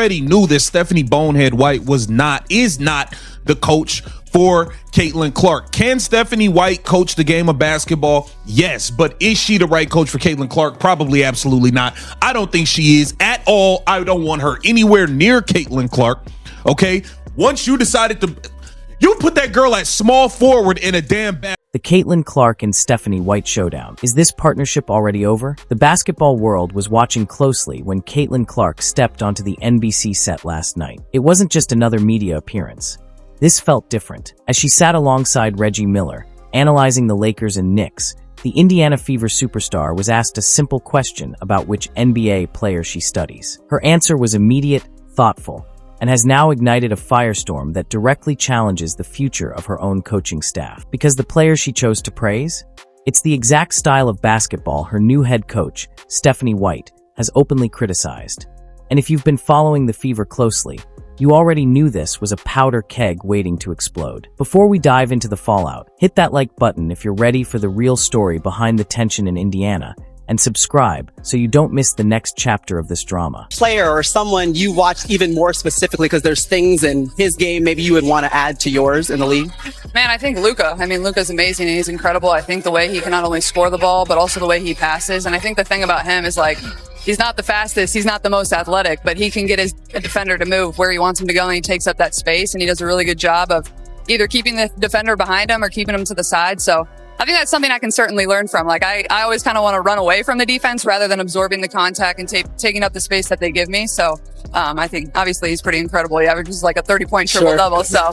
Already knew that Stephanie Bonehead White is not the coach for Caitlin Clark. Can Stephanie White coach the game of basketball? Yes, but is she the right coach for Caitlin Clark? Probably absolutely not. I don't think she is at all. I don't want her anywhere near Caitlin Clark. Okay, once you decided to, you put that girl at small forward in a damn bad. The Caitlin Clark and Stephanie White showdown. Is this partnership already over? The basketball world was watching closely when Caitlin Clark stepped onto the NBC set last night. It wasn't just another media appearance. This felt different. As she sat alongside Reggie Miller, analyzing the Lakers and Knicks, the Indiana Fever superstar was asked a simple question about which NBA player she studies. Her answer was immediate, thoughtful, and has now ignited a firestorm that directly challenges the future of her own coaching staff. Because the player she chose to praise? It's the exact style of basketball her new head coach, Stephanie White, has openly criticized. And if you've been following the Fever closely, you already knew this was a powder keg waiting to explode. Before we dive into the fallout, hit that like button if you're ready for the real story behind the tension in Indiana, and subscribe so you don't miss the next chapter of this drama. Player or someone you watch even more specifically because there's things in his game maybe you would want to add to yours in the league? Man, I think Luka. I mean, Luka's amazing and he's incredible. I think the way he can not only score the ball, but also the way he passes. And I think the thing about him is, like, he's not the fastest, he's not the most athletic, but he can get his defender to move where he wants him to go, and he takes up that space, and he does a really good job of either keeping the defender behind him or keeping him to the side. So I think that's something I can certainly learn from. Like, I always kind of want to run away from the defense rather than absorbing the contact and taking up the space that they give me. So I think obviously he's pretty incredible. He averages like a 30-point triple-double. So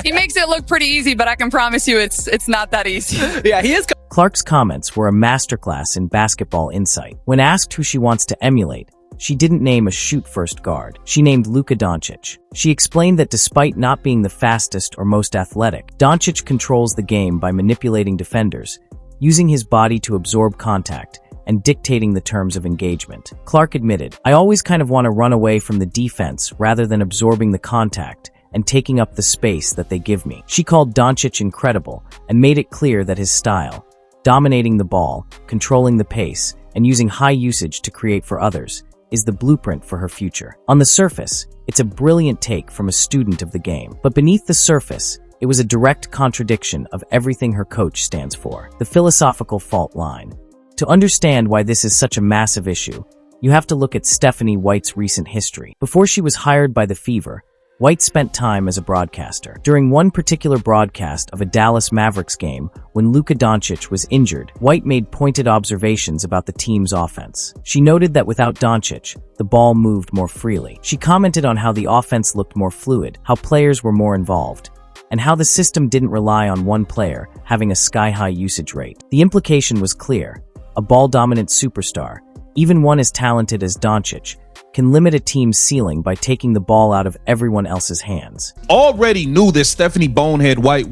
he makes it look pretty easy, but I can promise you it's not that easy. Yeah, he is. Clark's comments were a masterclass in basketball insight. When asked who she wants to emulate, she didn't name a shoot-first guard. She named Luka Donic. She explained that despite not being the fastest or most athletic, Donic controls the game by manipulating defenders, using his body to absorb contact, and dictating the terms of engagement. Clark admitted, "I always kind of want to run away from the defense rather than absorbing the contact and taking up the space that they give me." She called Donic incredible and made it clear that his style, dominating the ball, controlling the pace, and using high usage to create for others, is the blueprint for her future. On the surface, it's a brilliant take from a student of the game. But beneath the surface, it was a direct contradiction of everything her coach stands for, the philosophical fault line. To understand why this is such a massive issue, you have to look at Stephanie White's recent history. Before she was hired by the Fever, White spent time as a broadcaster. During one particular broadcast of a Dallas Mavericks game, when Luka Donic was injured, White made pointed observations about the team's offense. She noted that without Donic, the ball moved more freely. She commented on how the offense looked more fluid, how players were more involved, and how the system didn't rely on one player having a sky-high usage rate. The implication was clear. A ball-dominant superstar, even one as talented as Donic, can limit a team's ceiling by taking the ball out of everyone else's hands. Already knew that Stephanie Bonehead White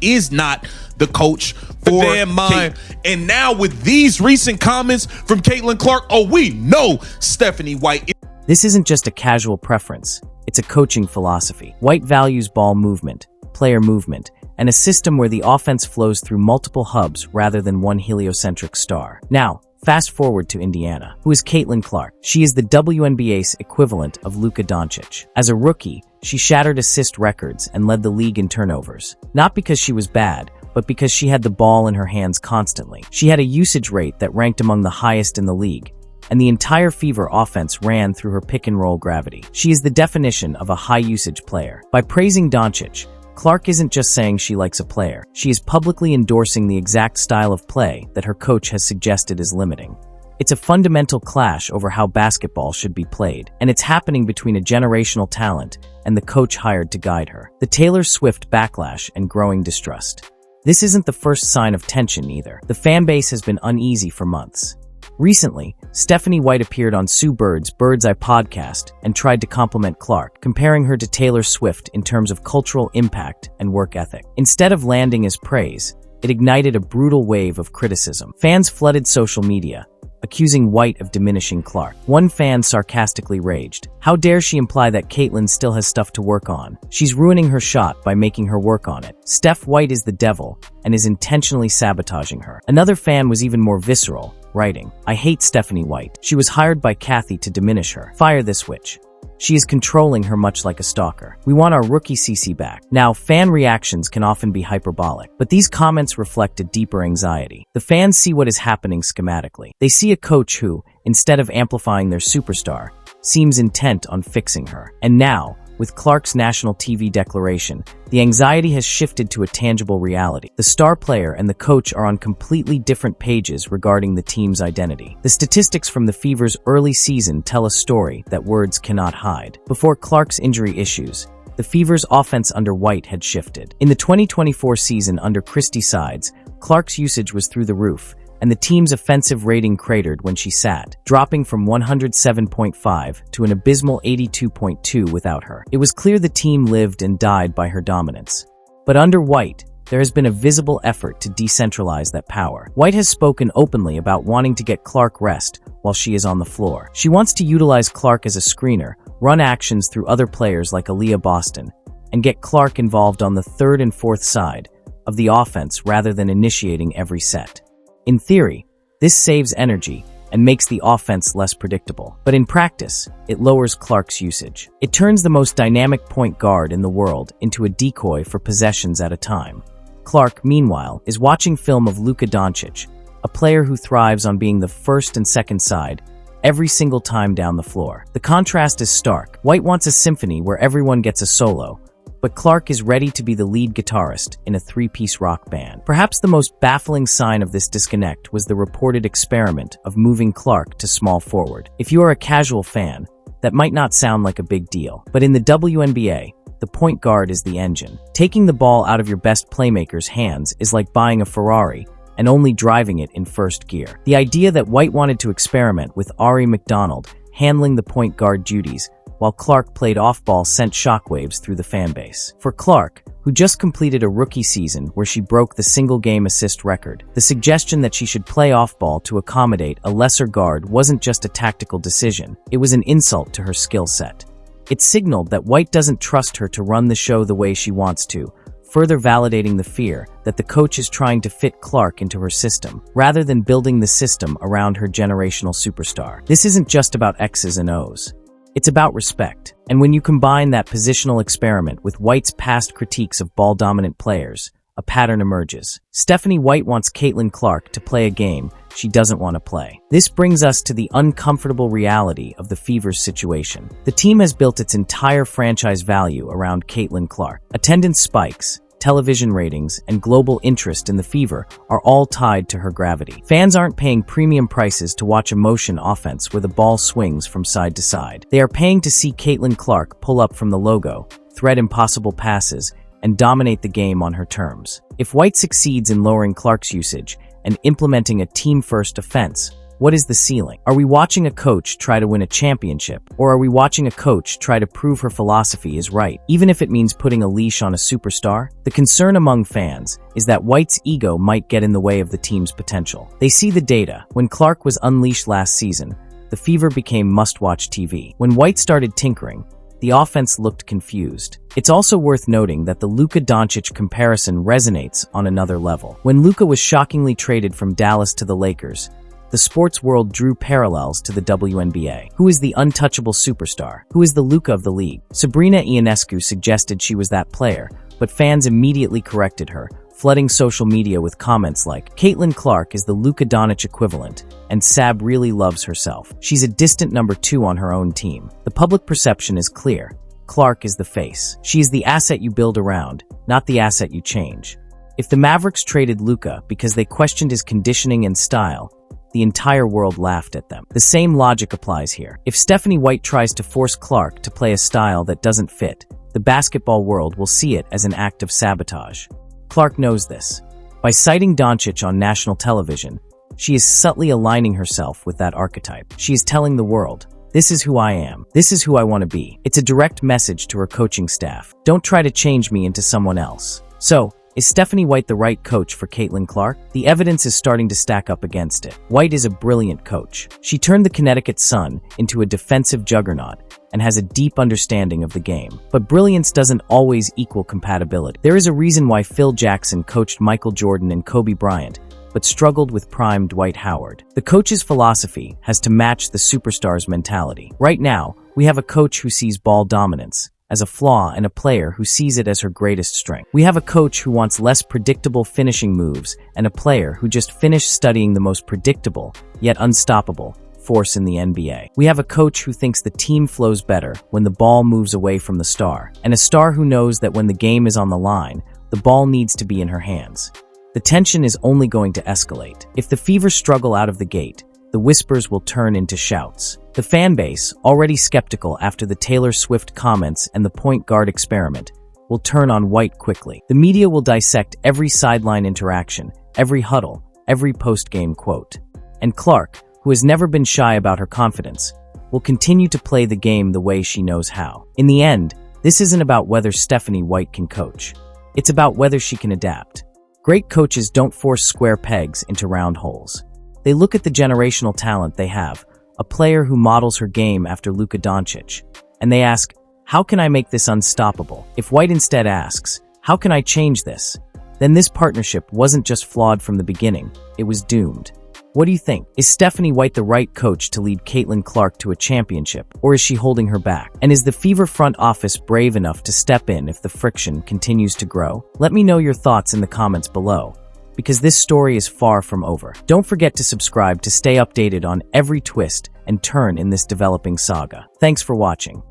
is not the coach for damn mind. And now with these recent comments from Caitlin Clark, we know Stephanie White. This isn't just a casual preference, it's a coaching philosophy. White values ball movement, player movement, and a system where the offense flows through multiple hubs rather than one heliocentric star. Now, fast forward to Indiana. Who is Caitlin Clark? She is the WNBA's equivalent of Luka Donic. As a rookie, she shattered assist records and led the league in turnovers. Not because she was bad, but because she had the ball in her hands constantly. She had a usage rate that ranked among the highest in the league, and the entire Fever offense ran through her pick-and-roll gravity. She is the definition of a high-usage player. By praising Donic, Clark isn't just saying she likes a player. She is publicly endorsing the exact style of play that her coach has suggested is limiting. It's a fundamental clash over how basketball should be played, and it's happening between a generational talent and the coach hired to guide her. The Taylor Swift backlash and growing distrust. This isn't the first sign of tension either. The fan base has been uneasy for months. Recently, Stephanie White appeared on Sue Bird's Bird's Eye podcast and tried to compliment Clark, comparing her to Taylor Swift in terms of cultural impact and work ethic. Instead of landing as praise, it ignited a brutal wave of criticism. Fans flooded social media, accusing White of diminishing Clark. One fan sarcastically raged, "How dare she imply that Caitlin still has stuff to work on? She's ruining her shot by making her work on it. Steph White is the devil and is intentionally sabotaging her." Another fan was even more visceral, writing, "I hate Stephanie White. She was hired by Kathy to diminish her. Fire this witch. She is controlling her much like a stalker. We want our rookie CC back. Now, fan reactions can often be hyperbolic, but these comments reflect a deeper anxiety. The fans see what is happening schematically. They see a coach who, instead of amplifying their superstar, seems intent on fixing her. And now, with Clark's national TV declaration, the anxiety has shifted to a tangible reality. The star player and the coach are on completely different pages regarding the team's identity. The statistics from the Fever's early season tell a story that words cannot hide. Before Clark's injury issues, the Fever's offense under White had shifted. In the 2024 season under Christie sides, Clark's usage was through the roof, and the team's offensive rating cratered when she sat, dropping from 107.5 to an abysmal 82.2 without her. It was clear the team lived and died by her dominance. But under White, there has been a visible effort to decentralize that power. White has spoken openly about wanting to get Clark rest while she is on the floor. She wants to utilize Clark as a screener, run actions through other players like Aaliyah Boston, and get Clark involved on the third and fourth side of the offense rather than initiating every set. In theory, this saves energy and makes the offense less predictable. But in practice, it lowers Clark's usage. It turns the most dynamic point guard in the world into a decoy for possessions at a time. Clark, meanwhile, is watching film of Luka Donic, a player who thrives on being the first and second side every single time down the floor. The contrast is stark. White wants a symphony where everyone gets a solo, but Clark is ready to be the lead guitarist in a three-piece rock band. Perhaps the most baffling sign of this disconnect was the reported experiment of moving Clark to small forward. If you are a casual fan, that might not sound like a big deal, but in the WNBA, the point guard is the engine. Taking the ball out of your best playmaker's hands is like buying a Ferrari and only driving it in first gear. The idea that White wanted to experiment with Ari McDonald handling the point guard duties while Clark played off-ball sent shockwaves through the fanbase. For Clark, who just completed a rookie season where she broke the single-game assist record, the suggestion that she should play off-ball to accommodate a lesser guard wasn't just a tactical decision, it was an insult to her skill set. It signaled that White doesn't trust her to run the show the way she wants to, further validating the fear that the coach is trying to fit Clark into her system, rather than building the system around her generational superstar. This isn't just about X's and O's. It's about respect. And when you combine that positional experiment with White's past critiques of ball-dominant players, a pattern emerges. Stephanie White wants Caitlin Clark to play a game she doesn't want to play. This brings us to the uncomfortable reality of the Fever's situation. The team has built its entire franchise value around Caitlin Clark. Attendance spikes, television ratings, and global interest in the Fever are all tied to her gravity. Fans aren't paying premium prices to watch a motion offense where the ball swings from side to side. They are paying to see Caitlin Clark pull up from the logo, thread impossible passes, and dominate the game on her terms. If White succeeds in lowering Clark's usage and implementing a team-first offense, what is the ceiling? Are we watching a coach try to win a championship, or are we watching a coach try to prove her philosophy is right, even if it means putting a leash on a superstar? The concern among fans is that White's ego might get in the way of the team's potential. They see the data. When Clark was unleashed last season, the Fever became must-watch TV. When White started tinkering, the offense looked confused. It's also worth noting that the Luka Donic comparison resonates on another level. When Luka was shockingly traded from Dallas to the Lakers, the sports world drew parallels to the WNBA. Who is the untouchable superstar? Who is the Luka of the league? Sabrina Ionescu suggested she was that player, but fans immediately corrected her, flooding social media with comments like, "Caitlin Clark is the Luka Donic equivalent, and Sab really loves herself. She's a distant number 2 on her own team." The public perception is clear. Clark is the face. She is the asset you build around, not the asset you change. If the Mavericks traded Luka because they questioned his conditioning and style, the entire world laughed at them. The same logic applies here. If Stephanie White tries to force Clark to play a style that doesn't fit, the basketball world will see it as an act of sabotage. Clark knows this. By citing Doncic on national television, she is subtly aligning herself with that archetype. She is telling the world, "This is who I am. This is who I want to be." It's a direct message to her coaching staff. Don't try to change me into someone else. So, is Stephanie White the right coach for Caitlin Clark? The evidence is starting to stack up against it. White is a brilliant coach. She turned the Connecticut Sun into a defensive juggernaut and has a deep understanding of the game. But brilliance doesn't always equal compatibility. There is a reason why Phil Jackson coached Michael Jordan and Kobe Bryant, but struggled with prime Dwight Howard. The coach's philosophy has to match the superstar's mentality. Right now, we have a coach who sees ball dominance as a flaw and a player who sees it as her greatest strength. We have a coach who wants less predictable finishing moves and a player who just finished studying the most predictable, yet unstoppable, force in the NBA. We have a coach who thinks the team flows better when the ball moves away from the star, and a star who knows that when the game is on the line, the ball needs to be in her hands. The tension is only going to escalate. If the Fever struggle out of the gate, the whispers will turn into shouts. The fan base, already skeptical after the Taylor Swift comments and the point guard experiment, will turn on White quickly. The media will dissect every sideline interaction, every huddle, every post-game quote. And Clark, who has never been shy about her confidence, will continue to play the game the way she knows how. In the end, this isn't about whether Stephanie White can coach. It's about whether she can adapt. Great coaches don't force square pegs into round holes. They look at the generational talent they have, a player who models her game after Luka Donic, and they ask, how can I make this unstoppable? If White instead asks, how can I change this? Then this partnership wasn't just flawed from the beginning, it was doomed. What do you think? Is Stephanie White the right coach to lead Caitlin Clark to a championship, or is she holding her back? And is the Fever front office brave enough to step in if the friction continues to grow? Let me know your thoughts in the comments below, because this story is far from over. Don't forget to subscribe to stay updated on every twist and turn in this developing saga. Thanks for watching.